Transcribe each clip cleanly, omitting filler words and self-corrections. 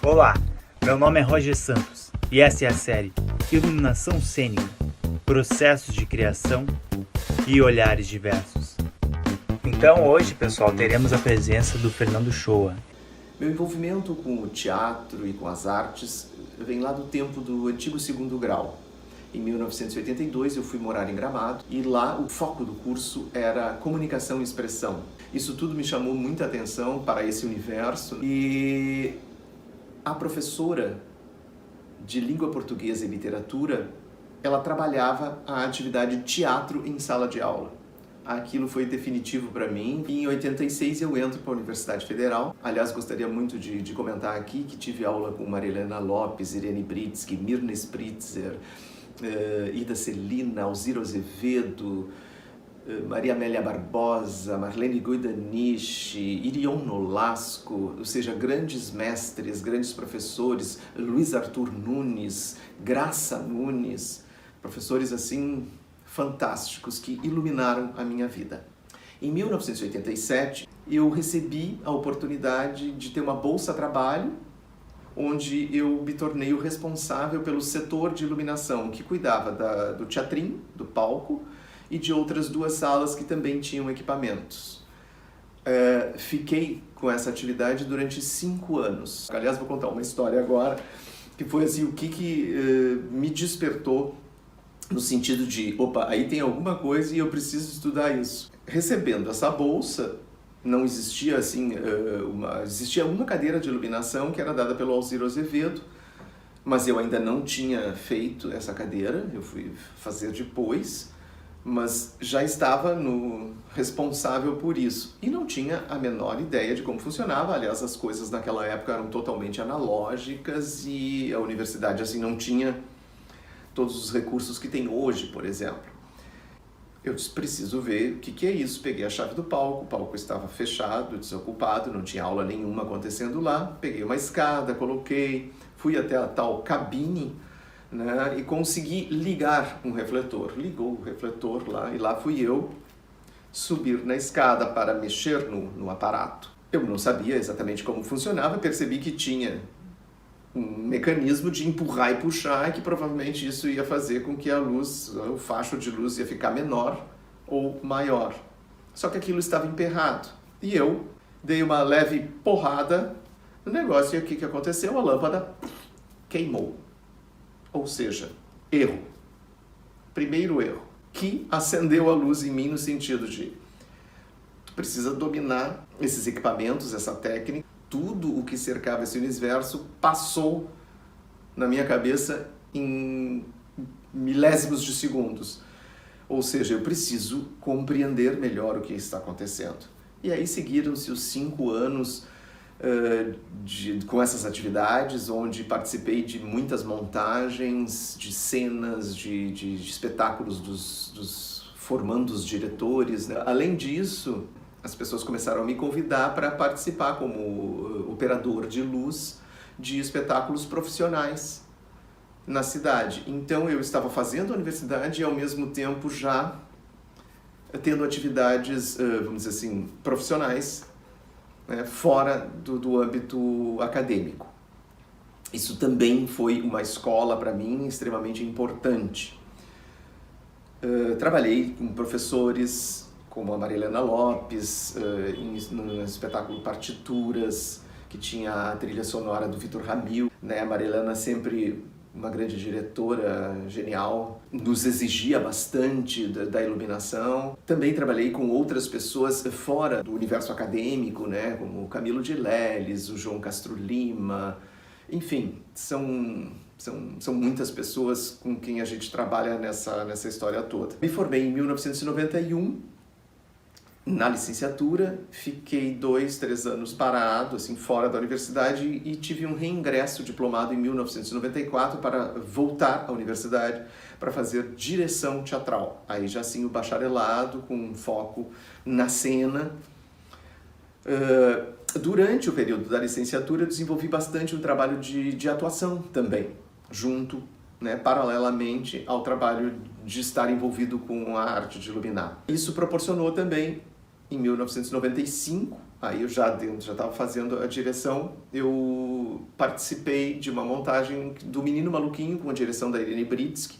Olá, meu nome é Roger Santos e essa é a série Iluminação Cênica, Processos de Criação e Olhares Diversos. Então hoje, pessoal, teremos a presença do Fernando Shoa. Meu envolvimento com o teatro e com as artes vem lá do tempo do antigo segundo grau. Em 1982 eu fui morar em Gramado e lá o foco do curso era comunicação e expressão. Isso tudo me chamou muita atenção para esse universo e a professora de língua portuguesa e literatura, ela trabalhava a atividade teatro em sala de aula. Aquilo foi definitivo para mim. Em 86 eu entro para a Universidade Federal. Aliás, gostaria muito de comentar aqui que tive aula com Maria Helena Lopes, Irene Britsky, Mirna Spritzer, Ida Celina, Alzira Azevedo, Maria Amélia Barbosa, Marlene Goidanich, Irion Nolasco, ou seja, grandes mestres, grandes professores, Luiz Arthur Nunes, Graça Nunes, professores assim fantásticos que iluminaram a minha vida. Em 1987, eu recebi a oportunidade de ter uma bolsa-trabalho, onde eu me tornei o responsável pelo setor de iluminação, que cuidava do teatrinho, do palco, e de outras duas salas que também tinham equipamentos. Fiquei com essa atividade durante 5 anos. Aliás, vou contar uma história agora, que foi assim, o que me despertou no sentido de, opa, aí tem alguma coisa e eu preciso estudar isso. Recebendo essa bolsa, não existia assim, existia uma cadeira de iluminação que era dada pelo Alzira Azevedo, mas eu ainda não tinha feito essa cadeira, eu fui fazer depois, mas já estava responsável por isso e não tinha a menor ideia de como funcionava. Aliás, as coisas naquela época eram totalmente analógicas e a universidade assim não tinha todos os recursos que tem hoje, por exemplo. Eu disse, preciso ver o que é isso. Peguei a chave do palco, o palco estava fechado, desocupado, não tinha aula nenhuma acontecendo lá. Peguei uma escada, coloquei, fui até a tal cabine, né, e consegui ligar um refletor. Ligou o refletor lá e lá fui eu subir na escada para mexer no aparato. Eu não sabia exatamente como funcionava, percebi que tinha um mecanismo de empurrar e puxar, que provavelmente isso ia fazer com que a luz, o facho de luz ia ficar menor ou maior. Só que aquilo estava emperrado. E eu dei uma leve porrada no negócio e o que aconteceu? A lâmpada queimou. Ou seja, erro. Primeiro erro, que acendeu a luz em mim no sentido de precisa dominar esses equipamentos, essa técnica. Tudo o que cercava esse universo passou na minha cabeça em milésimos de segundos. Ou seja, eu preciso compreender melhor o que está acontecendo. E aí seguiram-se os 5 anos com essas atividades, onde participei de muitas montagens, de cenas, de espetáculos dos formandos diretores, né? Além disso, as pessoas começaram a me convidar para participar como operador de luz de espetáculos profissionais na cidade. Então eu estava fazendo a universidade e ao mesmo tempo já tendo atividades, vamos dizer assim, profissionais, né, fora do âmbito acadêmico. Isso também foi uma escola para mim extremamente importante. Trabalhei com professores como a Maria Helena Lopes, no espetáculo Partituras, que tinha a trilha sonora do Vitor Ramil, né? A Maria Helena sempre uma grande diretora, genial, nos exigia bastante da iluminação. Também trabalhei com outras pessoas fora do universo acadêmico, né? Como o Camilo de Leles, o João Castro Lima, enfim, são muitas pessoas com quem a gente trabalha nessa história toda. Me formei em 1991, na licenciatura, fiquei 2, 3 anos parado, assim, fora da universidade e tive um reingresso diplomado em 1994 para voltar à universidade para fazer direção teatral. Aí já assim o bacharelado com um foco na cena. Durante o período da licenciatura eu desenvolvi bastante um trabalho de atuação também, junto, né, paralelamente ao trabalho de estar envolvido com a arte de iluminar. Isso proporcionou também Em 1995, aí eu já estava fazendo a direção, eu participei de uma montagem do Menino Maluquinho com a direção da Irene Britsky.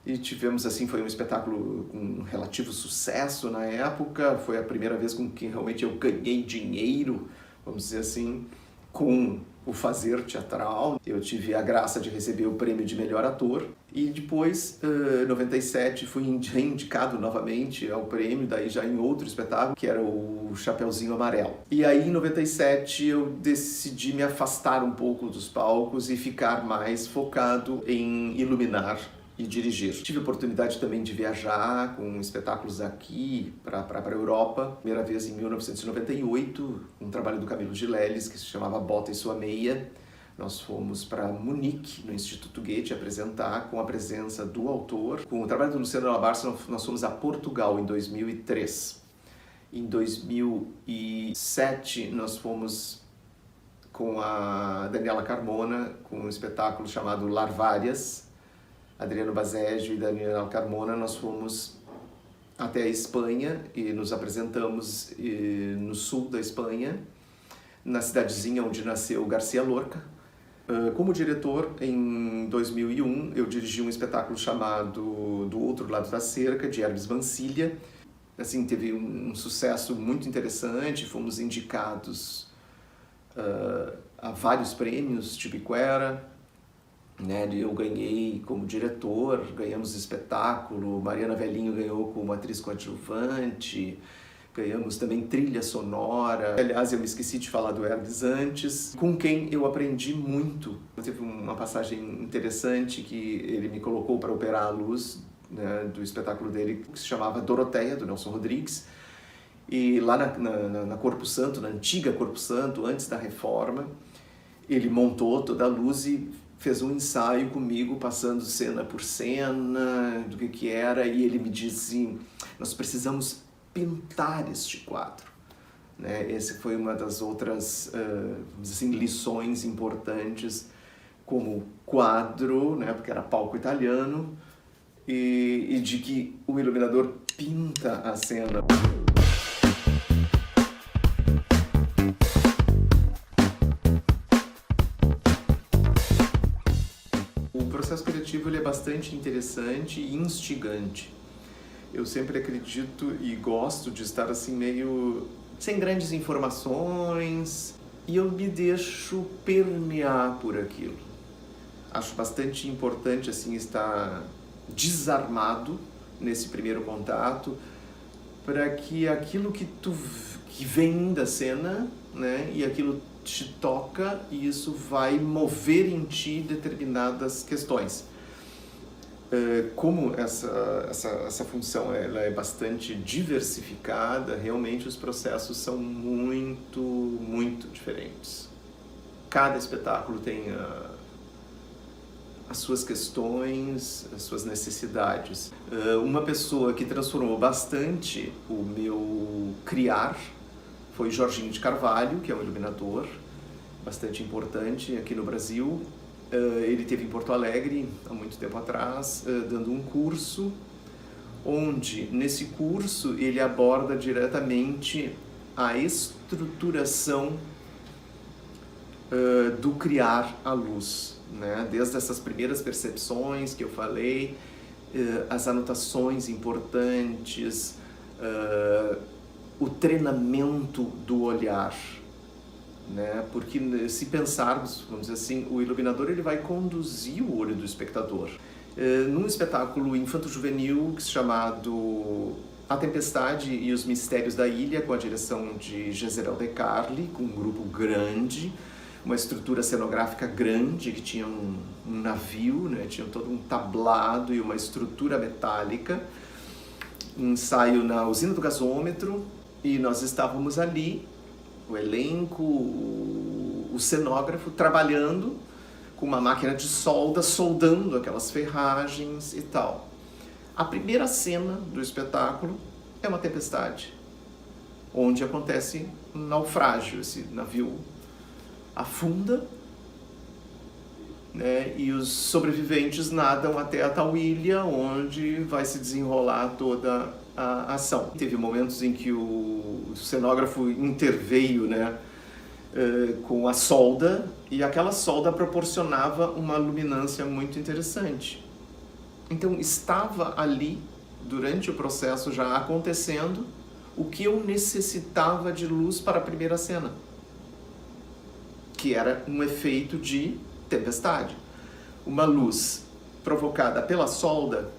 E tivemos, assim, foi um espetáculo com um relativo sucesso na época. Foi a primeira vez com que realmente eu ganhei dinheiro, vamos dizer assim, com o fazer teatral. Eu tive a graça de receber o prêmio de melhor ator. E depois, em 97, fui reindicado novamente ao prêmio, daí já em outro espetáculo, que era o Chapeuzinho Amarelo. E aí, em 97, eu decidi me afastar um pouco dos palcos e ficar mais focado em iluminar e dirigir. Tive a oportunidade também de viajar com espetáculos aqui para a Europa. Primeira vez em 1998, um trabalho do Camilo Gileles que se chamava Bota e Sua Meia. Nós fomos para Munique, no Instituto Goethe, apresentar com a presença do autor. Com o trabalho do Luciano Labarce, nós fomos a Portugal em 2003. Em 2007, nós fomos com a Daniela Carmona, com um espetáculo chamado Larvárias. Adriano Bazégio e Daniela Carmona, nós fomos até a Espanha e nos apresentamos no sul da Espanha, na cidadezinha onde nasceu Garcia Lorca. Como diretor, em 2001, eu dirigi um espetáculo chamado Do Outro Lado da Cerca, de Hermes Mancilha. Assim, teve um sucesso muito interessante, fomos indicados a vários prêmios, Tibiquera, né? Eu ganhei como diretor, ganhamos espetáculo, Mariana Velhinho ganhou como atriz coadjuvante, ganhamos também trilha sonora. Aliás, eu me esqueci de falar do Hermes antes, com quem eu aprendi muito. Teve uma passagem interessante que ele me colocou para operar a luz, né, do espetáculo dele, que se chamava Doroteia, do Nelson Rodrigues. E lá na Corpo Santo, na antiga Corpo Santo, antes da reforma, ele montou toda a luz e fez um ensaio comigo, passando cena por cena, do que era, e ele me disse, nós precisamos pintar este quadro. Né? Essa foi uma das outras assim, lições importantes como quadro, né? Porque era palco italiano, e de que o iluminador pinta a cena. O processo criativo ele é bastante interessante e instigante. Eu sempre acredito e gosto de estar assim meio sem grandes informações e eu me deixo permear por aquilo. Acho bastante importante assim estar desarmado nesse primeiro contato para que aquilo que vem da cena, né, e aquilo te toca e isso vai mover em ti determinadas questões. Como essa função ela é bastante diversificada, realmente os processos são muito, muito diferentes. Cada espetáculo tem as suas questões, as suas necessidades. Uma pessoa que transformou bastante o meu criar foi Jorginho de Carvalho, que é um iluminador bastante importante aqui no Brasil. Ele esteve em Porto Alegre há muito tempo atrás, dando um curso, onde nesse curso ele aborda diretamente a estruturação do criar a luz, né? Desde essas primeiras percepções que eu falei, as anotações importantes, o treinamento do olhar, né? Porque se pensarmos, vamos dizer assim, o iluminador ele vai conduzir o olho do espectador. Num espetáculo infanto-juvenil chamado A Tempestade e os Mistérios da Ilha, com a direção de Jezreel De Carli, com um grupo grande, uma estrutura cenográfica grande, que tinha um navio, né? Tinha todo um tablado e uma estrutura metálica, um ensaio na usina do gasômetro, e nós estávamos ali, o elenco, o cenógrafo, trabalhando com uma máquina de solda, soldando aquelas ferragens e tal. A primeira cena do espetáculo é uma tempestade, onde acontece um naufrágio, esse navio afunda, né, e os sobreviventes nadam até a tal ilha, onde vai se desenrolar toda a ação. Teve momentos em que o cenógrafo interveio, né, com a solda, e aquela solda proporcionava uma luminância muito interessante. Então estava ali, durante o processo já acontecendo, o que eu necessitava de luz para a primeira cena, que era um efeito de tempestade. Uma luz provocada pela solda,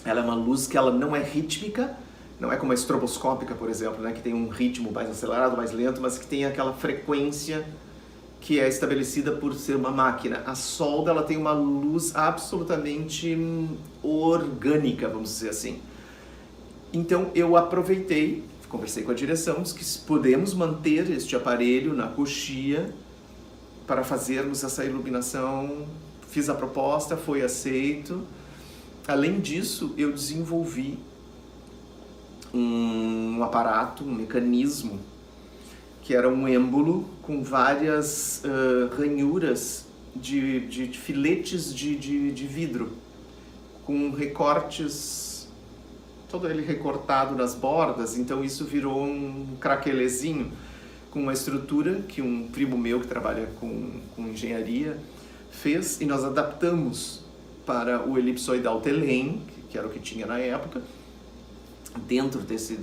ela é uma luz que ela não é rítmica, não é como a estroboscópica, por exemplo, né, que tem um ritmo mais acelerado, mais lento, mas que tem aquela frequência que é estabelecida por ser uma máquina. A solda, ela tem uma luz absolutamente orgânica, vamos dizer assim. Então eu aproveitei, conversei com a direção, disse que podemos manter este aparelho na coxia para fazermos essa iluminação. Fiz a proposta, foi aceito. Além disso, eu desenvolvi um aparato, um mecanismo, que era um êmbolo com várias ranhuras de filetes de vidro, com recortes, todo ele recortado nas bordas. Então isso virou um craquelezinho com uma estrutura que um primo meu que trabalha com engenharia fez, e nós adaptamos para o elipsoidal Telem, que era o que tinha na época, dentro desse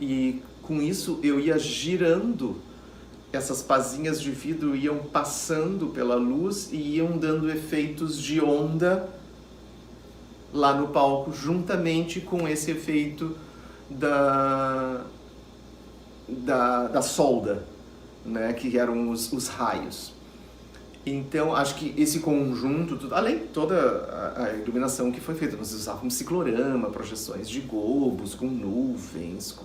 e com isso eu ia girando, essas pazinhas de vidro iam passando pela luz e iam dando efeitos de onda lá no palco, juntamente com esse efeito da solda, né, que eram os raios. Então, acho que esse conjunto, além de toda a iluminação que foi feita, nós usávamos ciclorama, projeções de globos, com nuvens,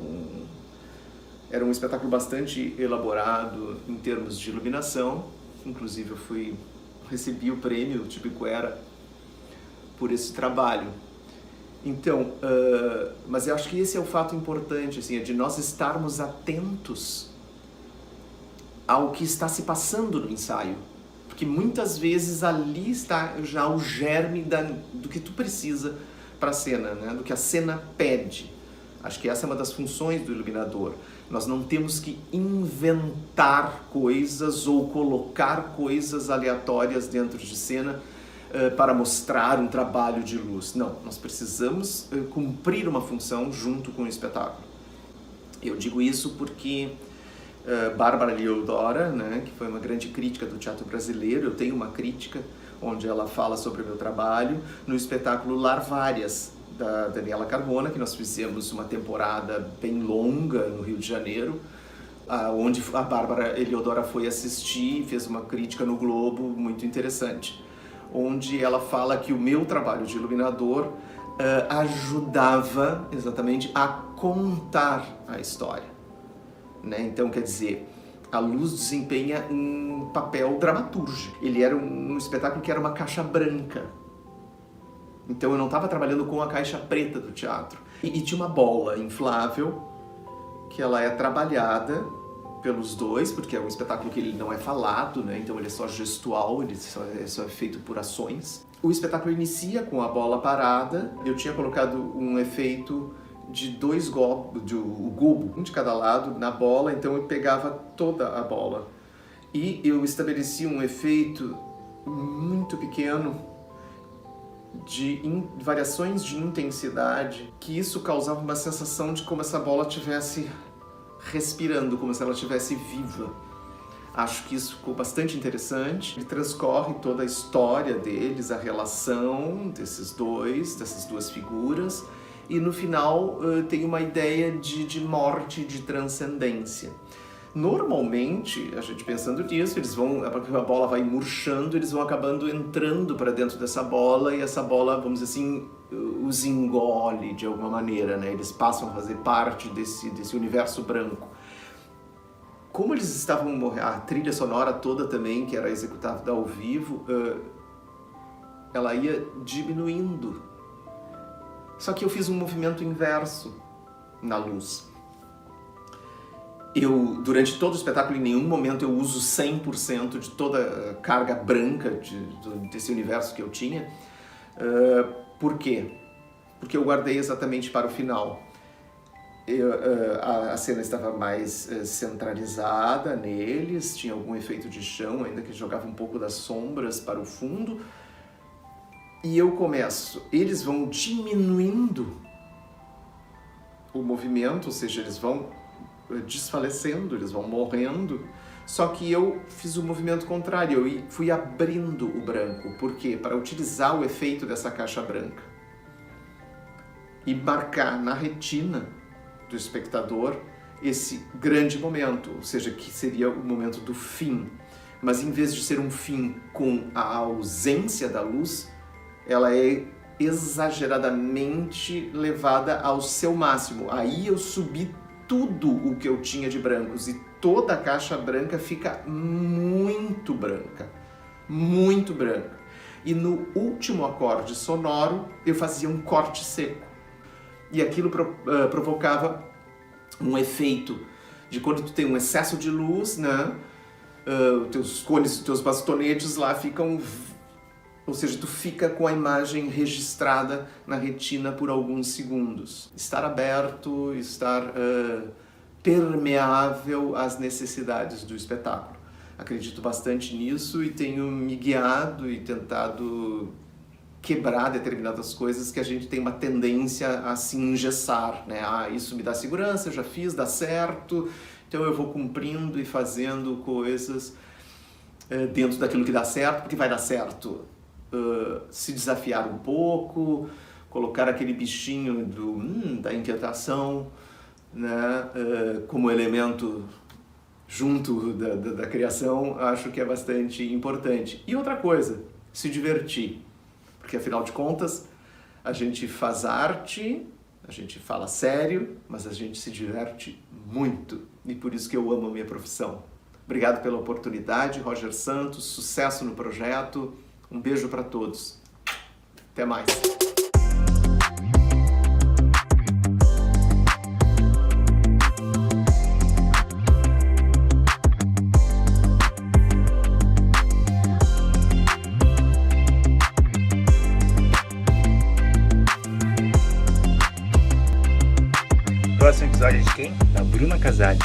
Era um espetáculo bastante elaborado em termos de iluminação. Inclusive, eu recebi o prêmio Tipiquera por esse trabalho. Então, mas eu acho que esse é o fato importante, assim, é de nós estarmos atentos ao que está se passando no ensaio. Porque muitas vezes ali está já o germe do que tu precisa para a cena, né? Do que a cena pede. Acho que essa é uma das funções do iluminador. Nós não temos que inventar coisas ou colocar coisas aleatórias dentro de cena para mostrar um trabalho de luz. Não, nós precisamos cumprir uma função junto com o espetáculo. Eu digo isso porque Bárbara Liodora, né, que foi uma grande crítica do teatro brasileiro, eu tenho uma crítica onde ela fala sobre o meu trabalho no espetáculo Larvárias, da Daniela Carmona, que nós fizemos uma temporada bem longa no Rio de Janeiro, onde a Bárbara Eliodora foi assistir e fez uma crítica no Globo muito interessante, onde ela fala que o meu trabalho de iluminador ajudava exatamente a contar a história. Né? Então, quer dizer, a luz desempenha um papel dramatúrgico. Ele era um espetáculo que era uma caixa branca. Então eu não estava trabalhando com a caixa preta do teatro. E tinha uma bola inflável, que ela é trabalhada pelos dois, porque é um espetáculo que ele não é falado, né? Então ele é só gestual, ele só é feito por ações. O espetáculo inicia com a bola parada. Eu tinha colocado um efeito de 2 gobos, o gobo, um de cada lado, na bola, então eu pegava toda a bola. E eu estabeleci um efeito muito pequeno de variações de intensidade, que isso causava uma sensação de como essa bola estivesse respirando, como se ela estivesse viva. Acho que isso ficou bastante interessante. Ele transcorre toda a história deles, a relação dessas duas figuras, e no final tem uma ideia de morte, de transcendência. Normalmente, a gente pensando nisso, a bola vai murchando, eles vão acabando entrando para dentro dessa bola, e essa bola, vamos dizer assim, os engole de alguma maneira, né? Eles passam a fazer parte desse universo branco. Como eles estavam, a trilha sonora toda também, que era executada ao vivo, ela ia diminuindo. Só que eu fiz um movimento inverso na luz. Durante todo o espetáculo, em nenhum momento eu uso 100% de toda a carga branca desse universo que eu tinha. Por quê? Porque eu guardei exatamente para o final. A cena estava mais centralizada neles, tinha algum efeito de chão, ainda que jogava um pouco das sombras para o fundo. E eu começo, eles vão diminuindo o movimento, ou seja, eles vão desfalecendo, eles vão morrendo. Só que eu fiz o movimento contrário, eu fui abrindo o branco. Por quê? Para utilizar o efeito dessa caixa branca e marcar na retina do espectador esse grande momento, ou seja, que seria o momento do fim. Mas em vez de ser um fim com a ausência da luz, ela é exageradamente levada ao seu máximo. Aí eu subi tudo o que eu tinha de brancos e toda a caixa branca fica muito branca, muito branca. E no último acorde sonoro eu fazia um corte seco. E aquilo provocava um efeito de quando tu tem um excesso de luz, né? Teus cones, teus bastonetes lá ficam... Ou seja, tu fica com a imagem registrada na retina por alguns segundos. Estar aberto, estar permeável às necessidades do espetáculo. Acredito bastante nisso e tenho me guiado e tentado quebrar determinadas coisas que a gente tem uma tendência a se engessar, né? Isso me dá segurança, eu já fiz, dá certo, então eu vou cumprindo e fazendo coisas dentro daquilo que dá certo, porque vai dar certo. Se desafiar um pouco, colocar aquele bichinho da inquietação, né, como elemento junto da criação, acho que é bastante importante. E outra coisa, se divertir, porque afinal de contas a gente faz arte, a gente fala sério, mas a gente se diverte muito e por isso que eu amo a minha profissão. Obrigado pela oportunidade, Roger Santos, sucesso no projeto. Um beijo para todos. Até mais. Próximo episódio é de quem? Da Bruna Casale.